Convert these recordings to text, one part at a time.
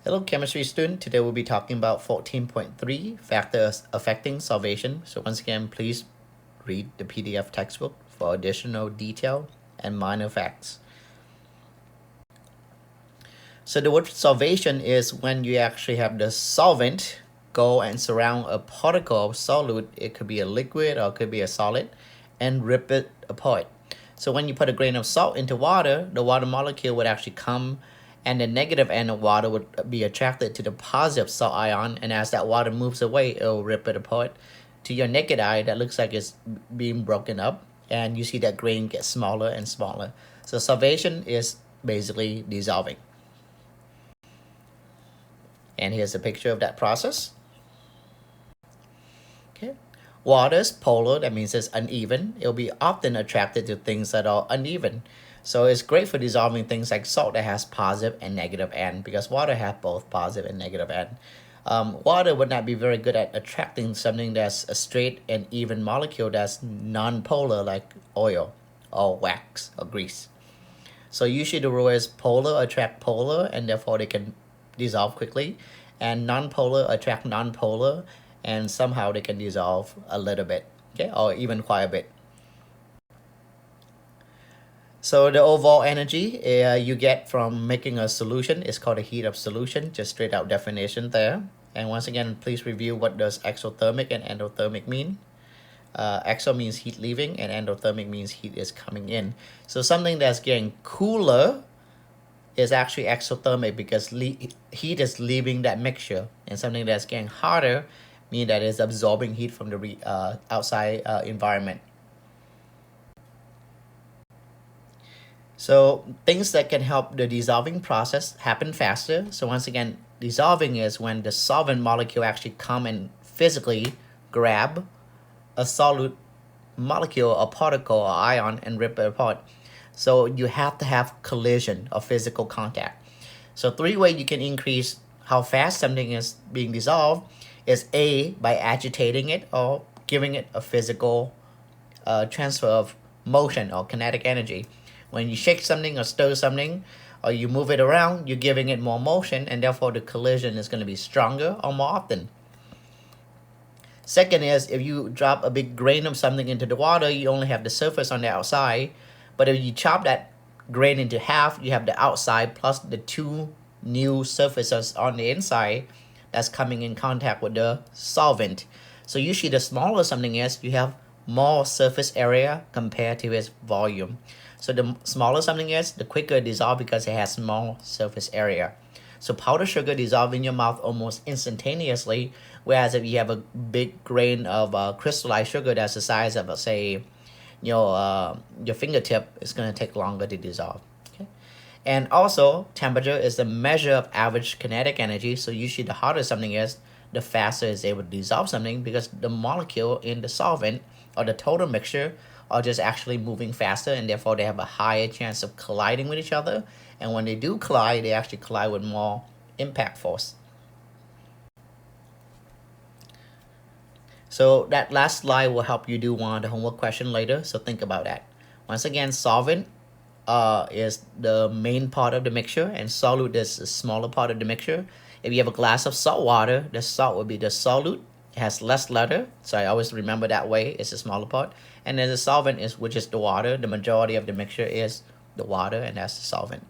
Hello chemistry student, today we'll be talking about 14.3 factors affecting solvation. So once again, please read the PDF textbook for additional detail and minor facts. So the word solvation is when you actually have the solvent go and surround a particle of solute. It could be a liquid or it could be a solid, and rip it apart. So when you put a grain of salt into water, the water molecule would actually come, and the negative end of water would be attracted to the positive salt ion, and as that water moves away, it'll rip it apart. To your naked eye, that looks like it's being broken up, and you see that grain get smaller and smaller. So solvation is basically dissolving. And here's a picture of that process. Okay. Water is polar, that means it's uneven. It'll be often attracted to things that are uneven. So it's great for dissolving things like salt that has positive and negative end, because water has both positive and negative end. Water would not be very good at attracting something that's a straight and even molecule that's non-polar, like oil or wax or grease. So usually the rule is polar attract polar, and therefore they can dissolve quickly, and non-polar attract non-polar, and somehow they can dissolve a little bit, okay, or even quite a bit. So the overall energy you get from making a solution is called the heat of solution, just straight out definition there. And once again, please review what does exothermic and endothermic mean. Exo means heat leaving, and endothermic means heat is coming in. So something that's getting cooler is actually exothermic, because heat is leaving that mixture, and something that's getting hotter means that it's absorbing heat from the outside environment. So things that can help the dissolving process happen faster. So once again, dissolving is when the solvent molecule actually come and physically grab a solute molecule or particle or ion and rip it apart. So you have to have collision or physical contact. So 3 ways you can increase how fast something is being dissolved is A, by agitating it or giving it a physical transfer of motion or kinetic energy. When you shake something or stir something or you move it around, you're giving it more motion, and therefore the collision is going to be stronger or more often. Second is, if you drop a big grain of something into the water, you only have the surface on the outside. But if you chop that grain into half, you have the outside plus the 2 new surfaces on the inside that's coming in contact with the solvent. So usually the smaller something is, you have more surface area compared to its volume. So the smaller something is, the quicker it dissolves because it has small surface area. So powdered sugar dissolves in your mouth almost instantaneously, whereas if you have a big grain of crystallized sugar that's the size of, say, your fingertip, it's going to take longer to dissolve. Okay? And also, temperature is the measure of average kinetic energy. So usually the hotter something is, the faster it's able to dissolve something, because the molecule in the solvent or the total mixture are just actually moving faster, and therefore they have a higher chance of colliding with each other. And when they do collide, they actually collide with more impact force. So that last slide will help you do one of the homework question later, so think about that. Once again, solvent is the main part of the mixture, and solute is the smaller part of the mixture. If you have a glass of salt water, the salt will be the solute. It has less letter, so I always remember that way. It's the smaller part. And then the solvent is, which is the water. The majority of the mixture is the water, and that's the solvent.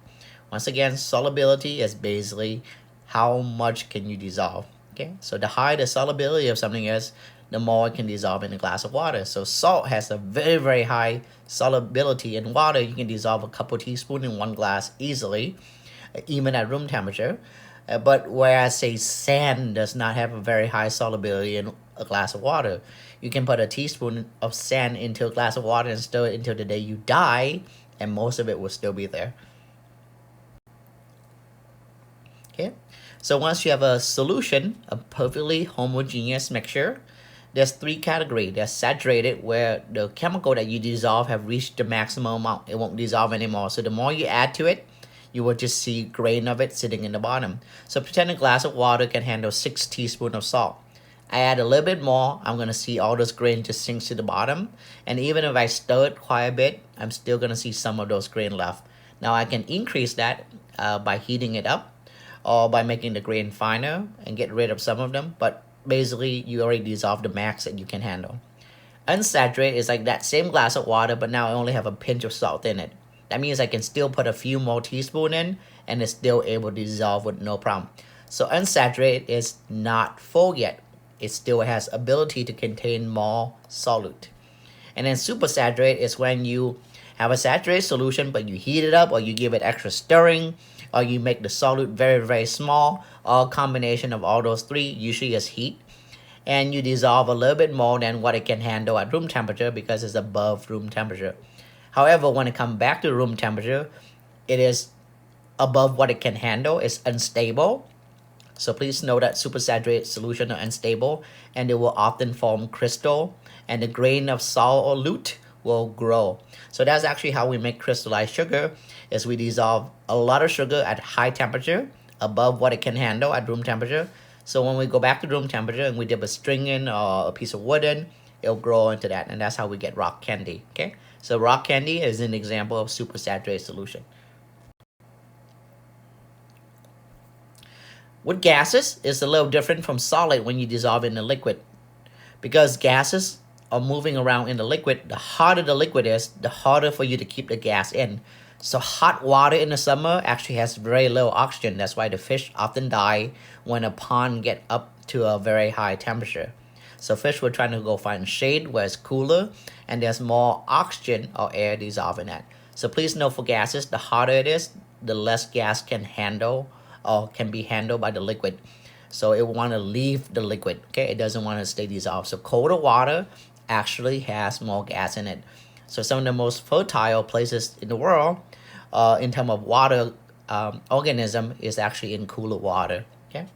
Once again, solubility is basically how much can you dissolve. Okay, so the higher the solubility of something is, the more it can dissolve in a glass of water. So salt has a very, very high solubility in water. You can dissolve a couple teaspoons in 1 glass easily, even at room temperature. But whereas, say, sand does not have a very high solubility in a glass of water. You can put a teaspoon of sand into a glass of water and stir it until the day you die, and most of it will still be there. Okay, so once you have a solution, a perfectly homogeneous mixture, there's 3 categories. There's saturated, where the chemical that you dissolve have reached the maximum amount. It won't dissolve anymore. So the more you add to it, you will just see grain of it sitting in the bottom. So pretend a glass of water can handle 6 teaspoons of salt. I add a little bit more, I'm going to see all those grain just sinks to the bottom. And even if I stir it quite a bit, I'm still going to see some of those grain left. Now I can increase that by heating it up, or by making the grain finer and get rid of some of them. But basically, you already dissolve the max that you can handle. Unsaturated is like that same glass of water, but now I only have a pinch of salt in it. That means I can still put a few more teaspoons in and it's still able to dissolve with no problem. So unsaturated is not full yet. It still has ability to contain more solute. And then supersaturated is when you have a saturated solution, but you heat it up or you give it extra stirring or you make the solute very, very small, or a combination of all those three, usually is heat. And you dissolve a little bit more than what it can handle at room temperature because it's above room temperature. However, when it comes back to room temperature, it is above what it can handle. It's unstable. So please know that supersaturated solution are unstable and they will often form crystal and the grain of salt or lute will grow. So that's actually how we make crystallized sugar, is we dissolve a lot of sugar at high temperature above what it can handle at room temperature. So when we go back to room temperature and we dip a string in or a piece of wood in, it'll grow into that, and that's how we get rock candy. Okay, so rock candy is an example of supersaturated solution. With gases, it's a little different from solid when you dissolve in the liquid. Because gases are moving around in the liquid, the harder the liquid is, the harder for you to keep the gas in. So hot water in the summer actually has very little oxygen. That's why the fish often die when a pond get up to a very high temperature. So fish were trying to go find shade where it's cooler and there's more oxygen or air dissolving that. So please note, for gases, the harder it is, the less gas can handle or can be handled by the liquid. So it want to leave the liquid, okay? It doesn't want to stay dissolved. So colder water actually has more gas in it. So some of the most fertile places in the world in terms of water organism is actually in cooler water, okay?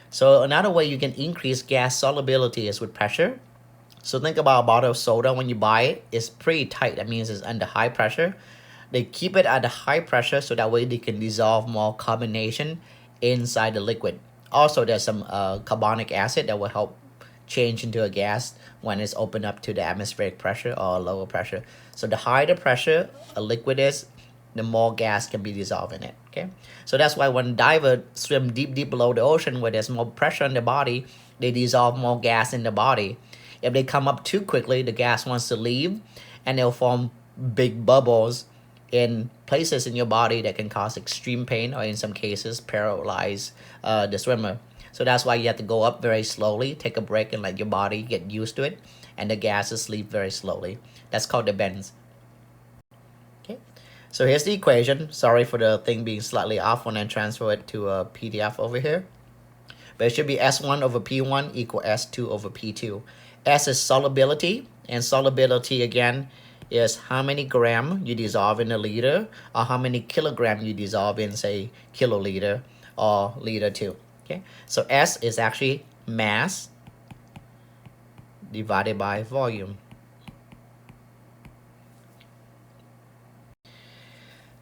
So another way you can increase gas solubility is with pressure. So think about a bottle of soda. When you buy it, it's pretty tight. That means it's under high pressure. They keep it at a high pressure so that way they can dissolve more carbonation inside the liquid. Also, there's some carbonic acid that will help change into a gas when it's opened up to the atmospheric pressure or lower pressure. So the higher the pressure a liquid is, the more gas can be dissolved in it, okay? So that's why when divers swim deep below the ocean where there's more pressure in the body, they dissolve more gas in the body. If they come up too quickly, the gas wants to leave and they'll form big bubbles in places in your body that can cause extreme pain or in some cases paralyze the swimmer. So that's why you have to go up very slowly, take a break and let your body get used to it, and the gases leave very slowly. That's called the bends. Okay, so here's the equation. Sorry for the thing being slightly off when I transfer it to a PDF over here. But it should be S1 over P1 equal S2 over P2. S is solubility, and solubility again is how many gram you dissolve in a liter or how many kilogram you dissolve in, say, kiloliter or liter 2. Okay, so S is actually mass divided by volume.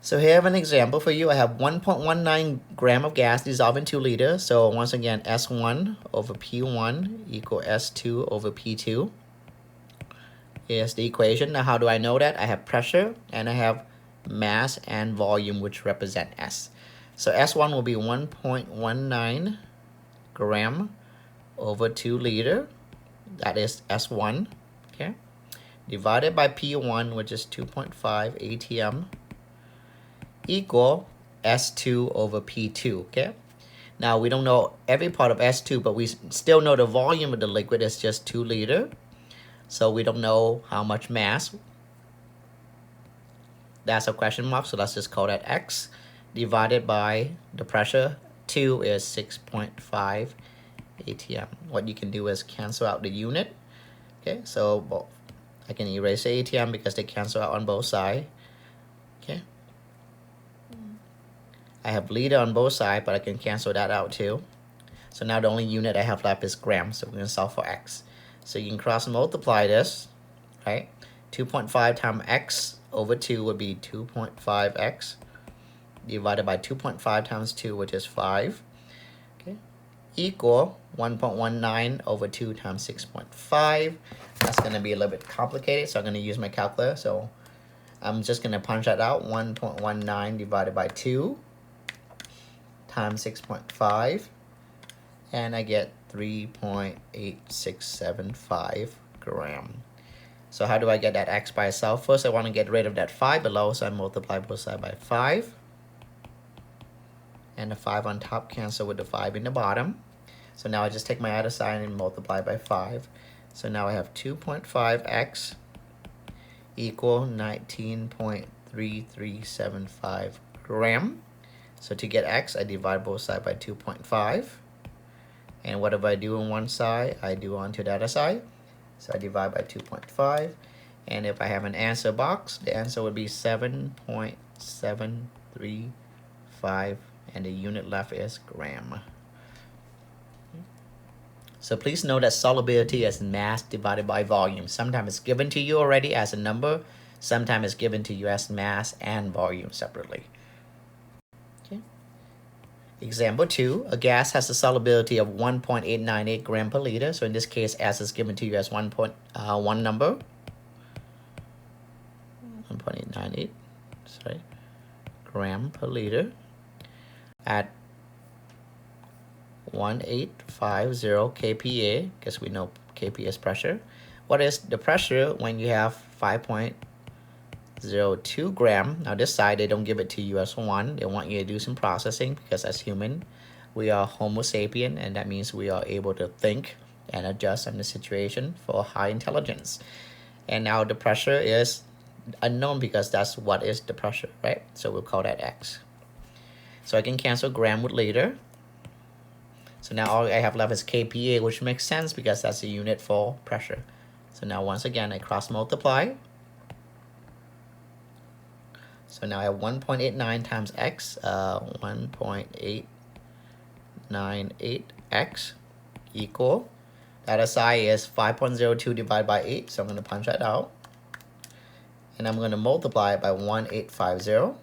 So here I have an example for you. I have 1.19 gram of gas dissolved in 2 liters. So once again, S1 over P1 equal S2 over P2. Here's the equation. Now how do I know that? I have pressure and I have mass and volume, which represent S. So S1 will be 1.19 gram over 2 liter. That is S1, okay? Divided by P1, which is 2.5 ATM, equal S2 over P2, okay? Now, we don't know every part of S2, but we still know the volume of the liquid is just 2 liter. So we don't know how much mass. That's a question mark, so let's just call that X. Divided by the pressure, 2 is 6.5 ATM. What you can do is cancel out the unit. Okay, so I can erase the ATM because they cancel out on both sides. Okay. I have liter on both sides, but I can cancel that out too. So now the only unit I have left is grams, so we're going to solve for X. So you can cross multiply this, right? 2.5 times X over 2 would be 2.5X divided by 2.5 times 2, which is 5, okay, equal 1.19 over 2 times 6.5. That's going to be a little bit complicated, so I'm going to use my calculator. So I'm just going to punch that out. 1.19 divided by 2 times 6.5, and I get 3.8675 gram. So how do I get that x by itself? First, I want to get rid of that 5 below, so I multiply both sides by 5. And the 5 on top cancel with the 5 in the bottom. So now I just take my other side and multiply by 5. So now I have 2.5x equal 19.3375 gram. So to get x, I divide both sides by 2.5. And whatever I do on one side, I do onto the other side. So I divide by 2.5. And if I have an answer box, the answer would be 7.735, and the unit left is gram. So please know that solubility is mass divided by volume. Sometimes it's given to you already as a number. Sometimes it's given to you as mass and volume separately. Okay. Example 2, a gas has a solubility of 1.898 gram per liter. So in this case, S is given to you as one number. 1.898, sorry, gram per liter at 1850 kPa, because we know kPa is pressure. What is the pressure when you have 5.02 gram? Now this side, they don't give it to you as 1. They want you to do some processing, because as human, we are Homo sapien, and that means we are able to think and adjust in the situation for high intelligence. And now the pressure is unknown, because that's what is the pressure, right? So we'll call that x. So I can cancel gram with liter. So now all I have left is kPa, which makes sense because that's the unit for pressure. So now once again, I cross multiply. So now I have 1.89 times x, 1.898x equal. The other side is 5.02 divided by 8, so I'm going to punch that out. And I'm going to multiply it by 1850.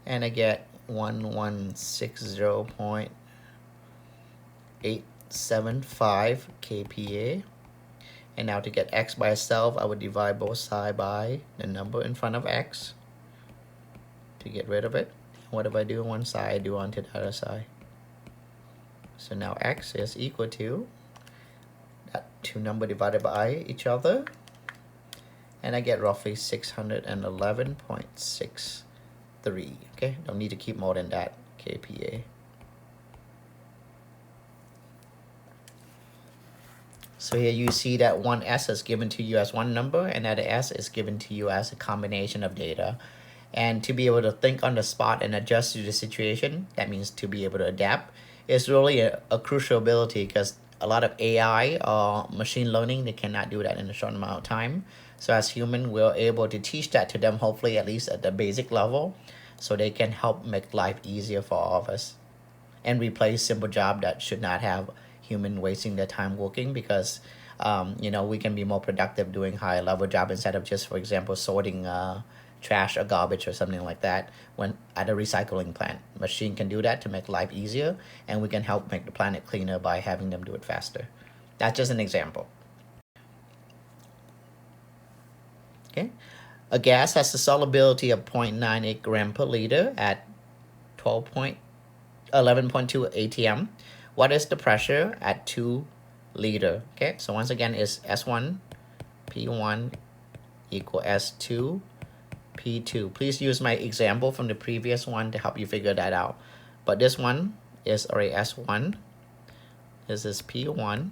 And I get 1160.875 kPa. And now to get x by itself, I would divide both sides by the number in front of x to get rid of it. Whatever I do on one side, I do onto the other side. So now x is equal to that two numbers divided by each other. And I get roughly 611.63. Okay, don't need to keep more than that kPa. So here you see that one S is given to you as one number, and that S is given to you as a combination of data. And to be able to think on the spot and adjust to the situation, that means to be able to adapt, is really a crucial ability, because a lot of AI or machine learning, they cannot do that in a short amount of time. So as human, we're able to teach that to them, hopefully at least at the basic level, so they can help make life easier for all of us and replace simple job that should not have human wasting their time working, because you know, we can be more productive doing higher level job instead of just, for example, sorting trash or garbage or something like that. When at a recycling plant, machine can do that to make life easier, and we can help make the planet cleaner by having them do it faster. That's just an example. Okay, a gas has a solubility of 0.98 gram per liter at 11.2 atm. What is the pressure at 2 liter? Okay, so once again, is S1 P1 equal S2 P2. Please use my example from the previous one to help you figure that out. But this one is already S1. This is P1.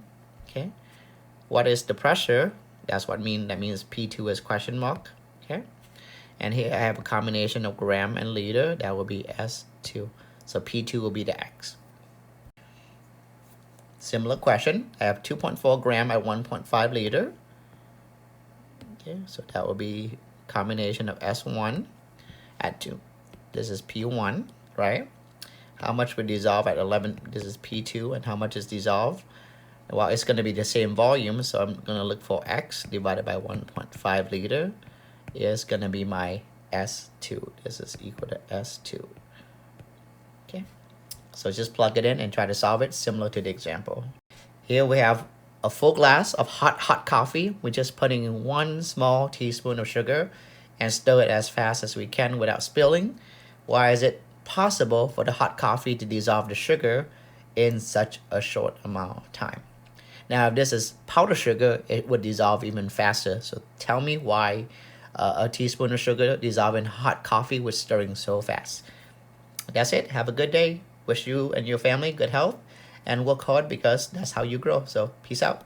Okay, what is the pressure? That's what that means P2 is question mark. Okay, and here I have a combination of gram and liter. That will be S2. So P2 will be the X. Similar question. I have 2.4 gram at 1.5 liter. Okay, so that will be combination of S1 at 2. This is P1, right? How much would dissolve at 11? This is P2, and how much is dissolved? Well, it's going to be the same volume, so I'm going to look for X divided by 1.5 liter is going to be my S2. This is equal to S2. Okay, so just plug it in and try to solve it similar to the example. Here we have a full glass of hot coffee. We're just putting in 1 small teaspoon of sugar and stir it as fast as we can without spilling. Why is it possible for the hot coffee to dissolve the sugar in such a short amount of time? Now, if this is powdered sugar, it would dissolve even faster. So tell me why a teaspoon of sugar dissolve in hot coffee with stirring so fast. That's it. Have a good day. Wish you and your family good health, and work hard because that's how you grow. So peace out.